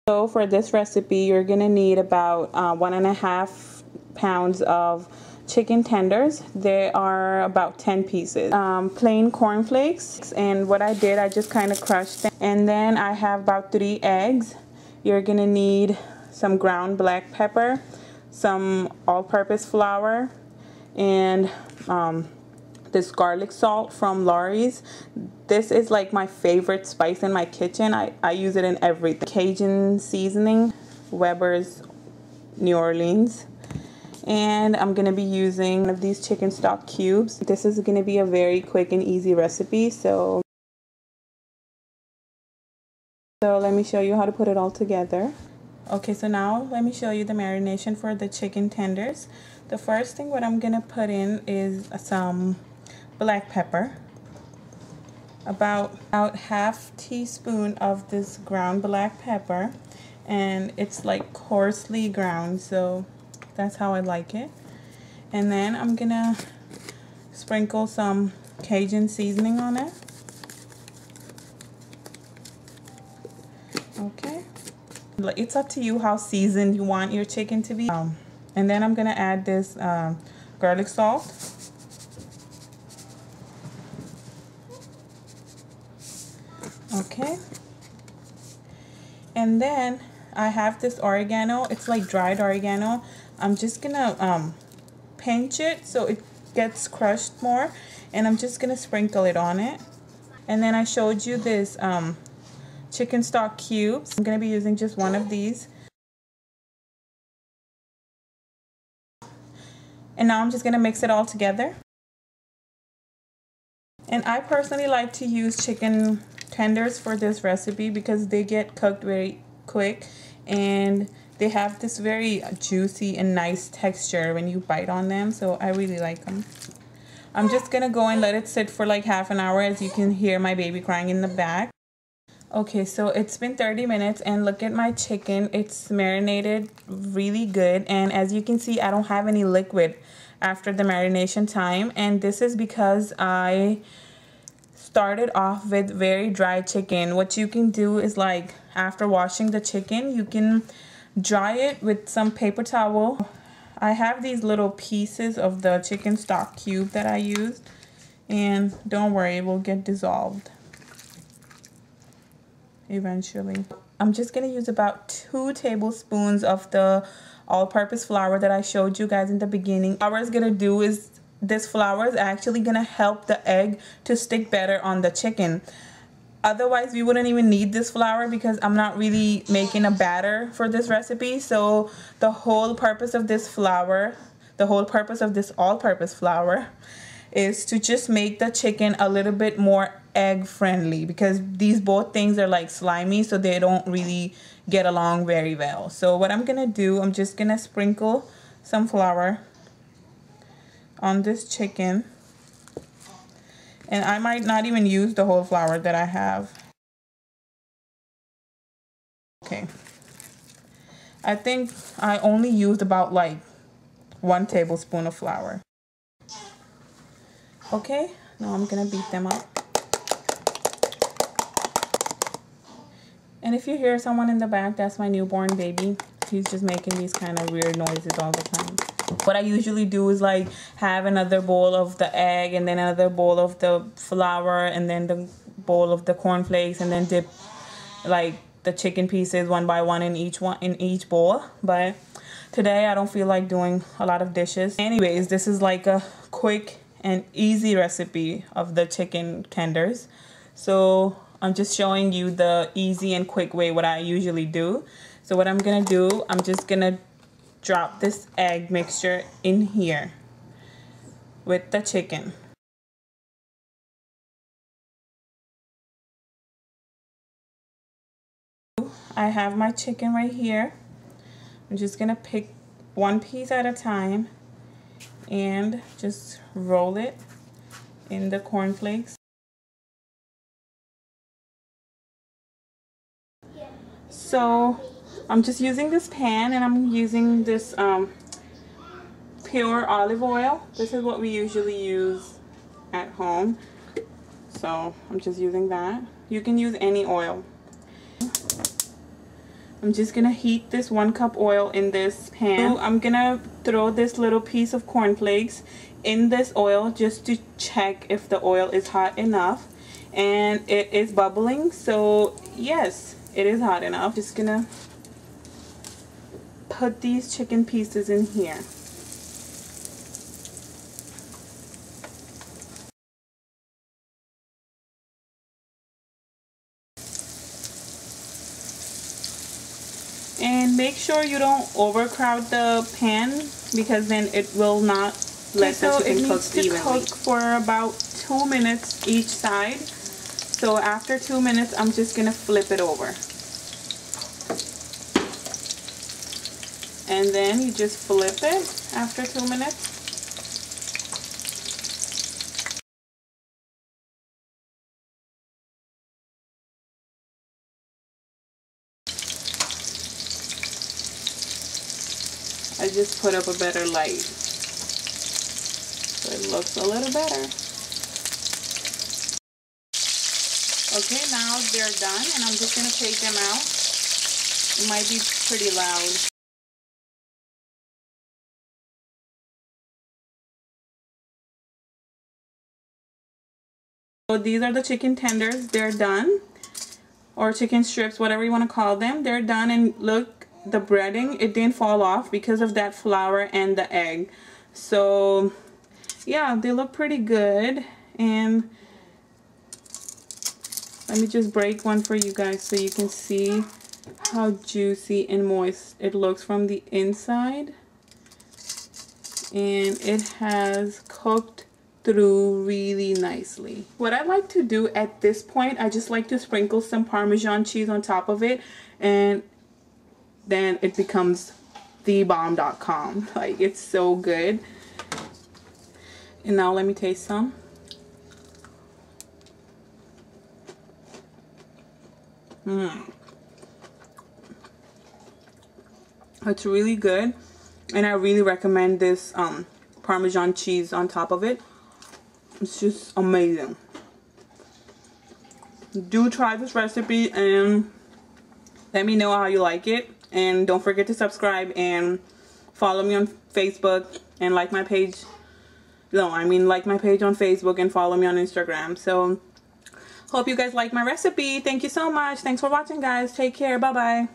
So for this recipe, you're gonna need about 1.5 pounds of chicken tenders. They are about 10 pieces. Plain cornflakes, and what I did, I just kind of crushed them. And then I have about 3 eggs. You're gonna need some ground black pepper, some all-purpose flour, and this garlic salt from Lawrys. This is like my favorite spice in my kitchen. I use it in everything. Cajun seasoning, Weber's New Orleans. And I'm gonna be using one of these chicken stock cubes. This is gonna be a very quick and easy recipe, so let me show you how to put it all together. Okay, so now let me show you the marination for the chicken tenders. The first thing what I'm gonna put in is some black pepper. About half teaspoon of this ground black pepper, and it's like coarsely ground, so that's how I like it. And then I'm gonna sprinkle some Cajun seasoning on it. Okay, it's up to you how seasoned you want your chicken to be. And then I'm gonna add this garlic salt. Okay, and then I have this oregano. It's like dried oregano. I'm just gonna pinch it so it gets crushed more, and I'm just gonna sprinkle it on it. And then I showed you this chicken stock cubes. I'm gonna be using just one of these. And now I'm just gonna mix it all together. And I personally like to use chicken tenders for this recipe because they get cooked very quick and they have this very juicy and nice texture when you bite on them, so I really like them. I'm just gonna go and let it sit for like half an hour. As you can hear my baby crying in the back. Okay, so it's been 30 minutes and look at my chicken. It's marinated really good, and as you can see, I don't have any liquid after the marination time, and this is because I started off with very dry chicken. What you can do is, like, after washing the chicken, you can dry it with some paper towel. I have these little pieces of the chicken stock cube that I used, and don't worry, it will get dissolved eventually. I'm just gonna use about 2 tablespoons of the all-purpose flour that I showed you guys in the beginning. What it's gonna do is, this flour is actually gonna help the egg to stick better on the chicken. Otherwise, we wouldn't even need this flour because I'm not really making a batter for this recipe. So the whole purpose of this flour, the whole purpose of this all-purpose flour, is to just make the chicken a little bit more egg friendly, because these both things are like slimy, so they don't really get along very well. So what I'm gonna do, I'm just gonna sprinkle some flour on this chicken, and I might not even use the whole flour that I have. Okay, I think I only used about like 1 tablespoon of flour. Okay, now I'm gonna beat them up. And if you hear someone in the back, that's my newborn baby. He's just making these kind of weird noises all the time. What I usually do is like have another bowl of the egg, and then another bowl of the flour, and then the bowl of the cornflakes, and then dip like the chicken pieces one by one in each bowl. But today I don't feel like doing a lot of dishes. Anyways, this is like a quick and easy recipe of the chicken tenders. So I'm just showing you the easy and quick way what I usually do. So what I'm gonna do, I'm just gonna drop this egg mixture in here with the chicken. I have my chicken right here. I'm just gonna pick one piece at a time and just roll it in the cornflakes. So I'm just using this pan, and I'm using this pure olive oil. This is what we usually use at home. So I'm just using that. You can use any oil. I'm just gonna heat this 1 cup oil in this pan. So I'm gonna throw this little piece of cornflakes in this oil just to check if the oil is hot enough, and it is bubbling, so yes, it is hot enough. Just gonna put these chicken pieces in here. And make sure you don't overcrowd the pan, because then it will not let the chicken cook evenly. So it needs to cook for about 2 minutes each side. So after 2 minutes, I'm just gonna flip it over. And then you just flip it after 2 minutes. I just put up a better light, so it looks a little better. Okay, now they're done, and I'm just going to take them out. It might be pretty loud. So these are the chicken tenders. They're done, or chicken strips, whatever you want to call them. They're done, and look, the breading, it didn't fall off because of that flour and the egg. So yeah, they look pretty good. And let me just break one for you guys so you can see how juicy and moist it looks from the inside. And it has cooked through really nicely. What I like to do at this point, I just like to sprinkle some Parmesan cheese on top of it, and then it becomes thebomb.com. Like, it's so good. And now let me taste some. It's really good, and I really recommend this Parmesan cheese on top of it. It's just amazing. Do try this recipe and let me know how you like it. And don't forget to subscribe and follow me on Facebook and like my page. No, I mean like my page on Facebook and follow me on Instagram. So hope you guys like my recipe. Thank you so much. Thanks for watching, guys. Take care. Bye-bye.